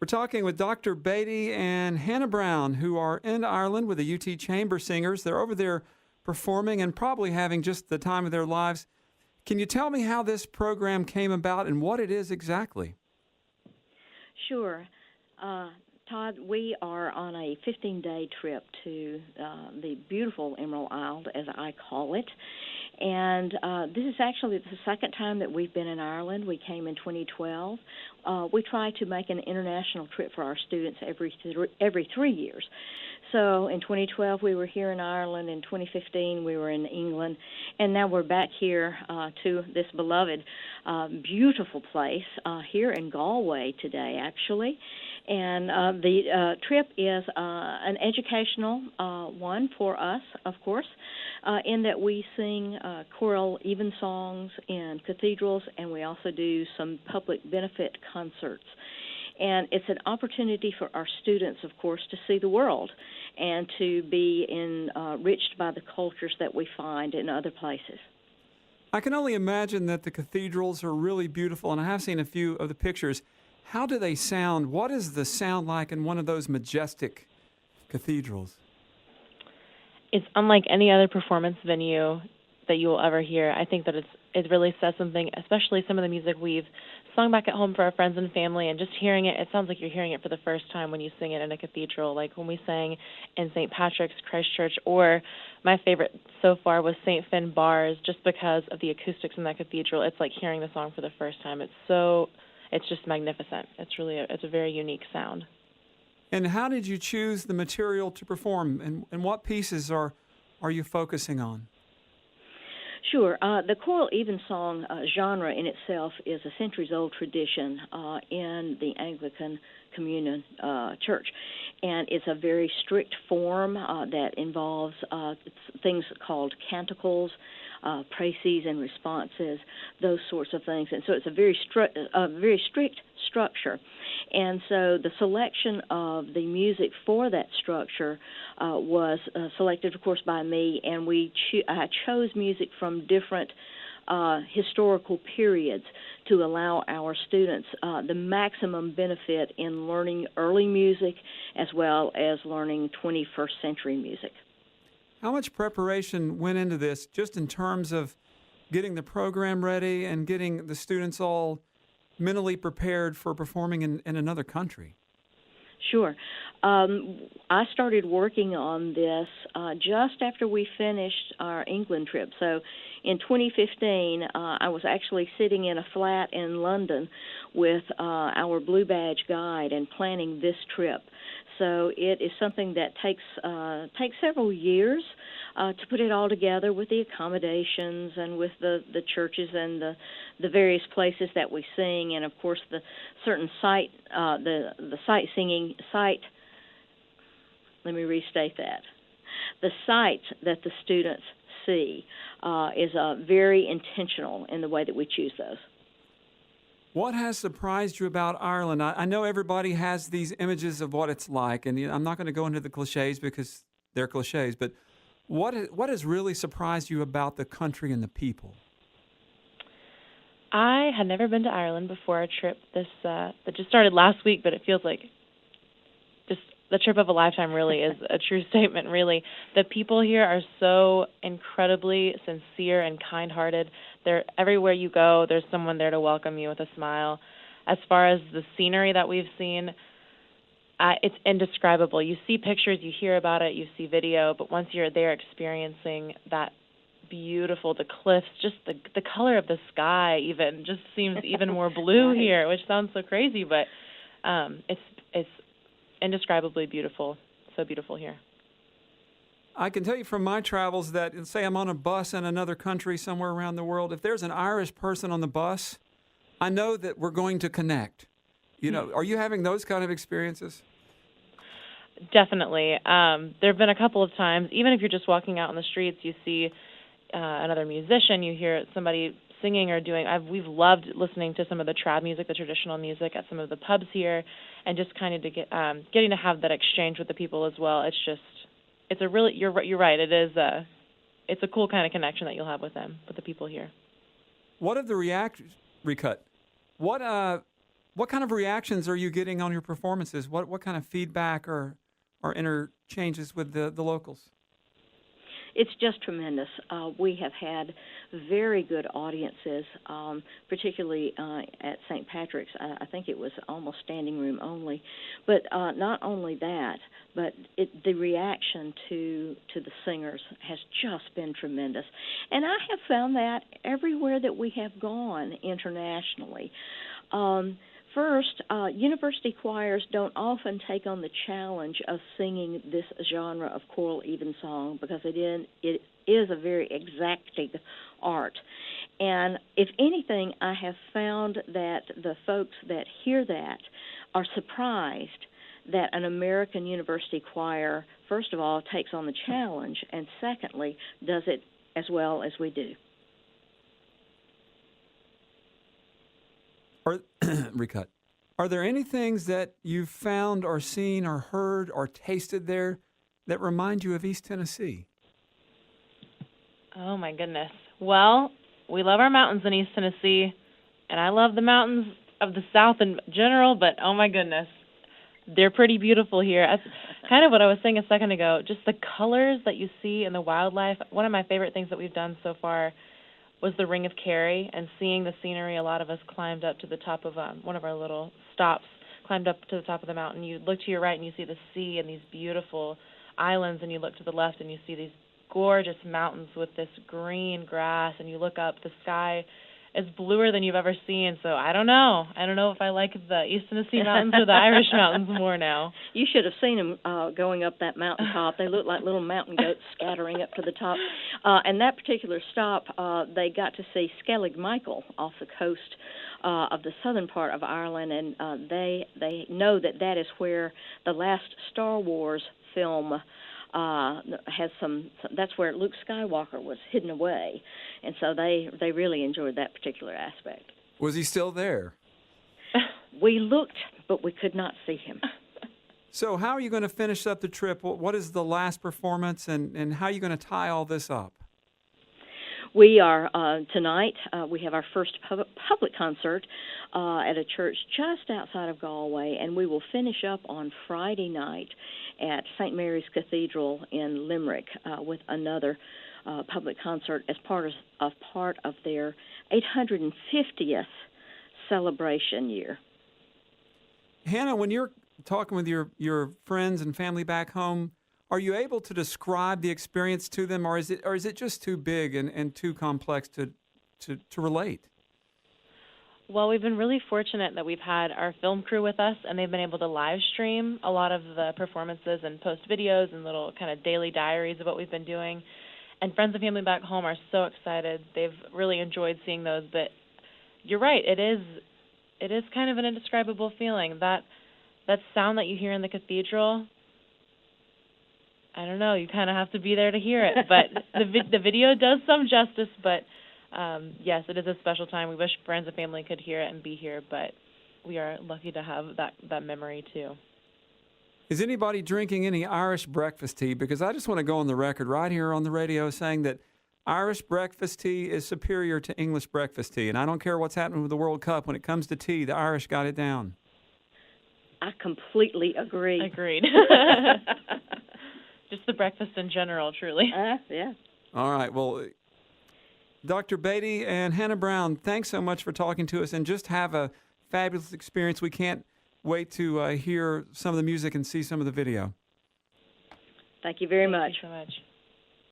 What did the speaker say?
We're talking with Dr. Batey and Hannah Brown, who are in Ireland with the UT Chambersingers. They're over there performing and probably having just the time of their lives. Can you tell me how this program came about and what it is exactly? Sure. Todd, we are on a 15-day trip to the beautiful Emerald Isle, as I call it. And this is actually the second time that we've been in Ireland. We came in 2012. We try to make an international trip for our students every 3 years. So in 2012, we were here in Ireland. In 2015, we were in England. And now we're back here to this beloved, beautiful place here in Galway today, actually. And the trip is an educational one for us, of course, in that we sing choral evensongs in cathedrals, and we also do some public benefit concerts. And it's an opportunity for our students, of course, to see the world and to be enriched by the cultures that we find in other places. I can only imagine that the cathedrals are really beautiful, and I have seen a few of the pictures. How do they sound? What is the sound like in one of those majestic cathedrals? It's unlike any other performance venue that you will ever hear. I think that it really says something, especially some of the music we've sung back at home for our friends and family, and just hearing it, it sounds like you're hearing it for the first time when you sing it in a cathedral, like when we sang in St. Patrick's Christchurch, or my favorite so far was St. Finn Bars, just because of the acoustics in that cathedral. It's like hearing the song for the first time. It's just magnificent. It's a very unique sound. And how did you choose the material to perform, and what pieces are you focusing on? Sure. The choral evensong genre in itself is a centuries-old tradition in the Anglican Communion Church, and it's a very strict form that involves things called canticles, préces and responses, those sorts of things. And so it's a very strict structure. And so the selection of the music for that structure was selected, of course, by me, and I chose music from different historical periods to allow our students the maximum benefit in learning early music as well as learning 21st century music. How much preparation went into this, just in terms of getting the program ready and getting the students all mentally prepared for performing in another country? Sure. I started working on this just after we finished our England trip. So in 2015, I was actually sitting in a flat in London with our Blue Badge guide and planning this trip. So it is something that takes several years to put it all together with the accommodations and with the churches and the various places that we sing, and of course the certain the sightseeing site. Let me restate that. The sites that the students see is very intentional in the way that we choose those. What has surprised you about Ireland? I know everybody has these images of what it's like, and I'm not going to go into the cliches because they're cliches, but what has really surprised you about the country and the people? I had never been to Ireland before our trip that just started last week, but it feels like just the trip of a lifetime. Really is a true statement, really. The people here are so incredibly sincere and kind-hearted. They're everywhere you go, there's someone there to welcome you with a smile. As far as the scenery that we've seen, it's indescribable. You see pictures, you hear about it, you see video, but once you're there experiencing that beautiful, the cliffs, just the color of the sky even just seems even more blue right here, which sounds so crazy, but it's indescribably beautiful. So beautiful here. I can tell you from my travels that, say I'm on a bus in another country somewhere around the world, if there's an Irish person on the bus, I know that we're going to connect. You know, are you having those kind of experiences? Definitely. There have been a couple of times, even if you're just walking out on the streets, you see another musician, you hear somebody singing or doing. We've loved listening to some of the trad music, the traditional music at some of the pubs here, and just kind of getting to have that exchange with the people as well. It's a really, you're right. It's a cool kind of connection that you'll have with them, with the people here. What of the recut? What What kind of reactions are you getting on your performances? What kind of feedback or interchanges with the locals? It's just tremendous. We have had very good audiences, particularly at St. Patrick's. I think it was almost standing room only. But not only that, but the reaction to the singers has just been tremendous. And I have found that everywhere that we have gone internationally. First, university choirs don't often take on the challenge of singing this genre of choral evensong because it is a very exacting art. And if anything, I have found that the folks that hear that are surprised that an American university choir, first of all, takes on the challenge, and secondly, does it as well as we do. Recut. Are there any things that you've found or seen or heard or tasted there that remind you of East Tennessee? Oh, my goodness. Well, we love our mountains in East Tennessee, and I love the mountains of the South in general, but oh, my goodness, they're pretty beautiful here. That's kind of what I was saying a second ago, just the colors that you see in the wildlife. One of my favorite things that we've done so far was the Ring of Kerry, and seeing the scenery. A lot of us climbed up to the top of one of our little stops, climbed up to the top of the mountain. You look to your right and you see the sea and these beautiful islands, and you look to the left and you see these gorgeous mountains with this green grass, and you look up, the sky is bluer than you've ever seen. So I don't know if I like the East Tennessee mountains or the Irish mountains more now. You should have seen them going up that mountaintop. They look like little mountain goats scattering up to the top. And that particular stop, they got to see Skellig Michael off the coast of the southern part of Ireland, and they know that is where the last Star Wars film has that's where Luke Skywalker was hidden away, and so they really enjoyed that particular aspect. Was he still there? We looked, but we could not see him. So how are you going to finish up the trip? What is the last performance, and how are you going to tie all this up? We are, tonight, we have our first public concert at a church just outside of Galway, and we will finish up on Friday night at St. Mary's Cathedral in Limerick with another public concert as part of their 850th celebration year. Hannah, when you're talking with your friends and family back home, are you able to describe the experience to them, or is it just too big and too complex to relate? Well, we've been really fortunate that we've had our film crew with us, and they've been able to live stream a lot of the performances and post videos and little kind of daily diaries of what we've been doing. And friends and family back home are so excited. They've really enjoyed seeing those. But you're right, it is kind of an indescribable feeling. That sound that you hear in the cathedral, I don't know, you kind of have to be there to hear it. But the video does some justice, but yes, it is a special time. We wish friends and family could hear it and be here, but we are lucky to have that memory too. Is anybody drinking any Irish breakfast tea? Because I just want to go on the record right here on the radio saying that Irish breakfast tea is superior to English breakfast tea. And I don't care what's happening with the World Cup. When it comes to tea, the Irish got it down. I completely agree. Agreed. Just the breakfast in general, truly. Yeah. All right. Well, Dr. Batey and Hannah Brown, thanks so much for talking to us, and just have a fabulous experience. We can't wait to hear some of the music and see some of the video. Thank you very much. Thank you so much.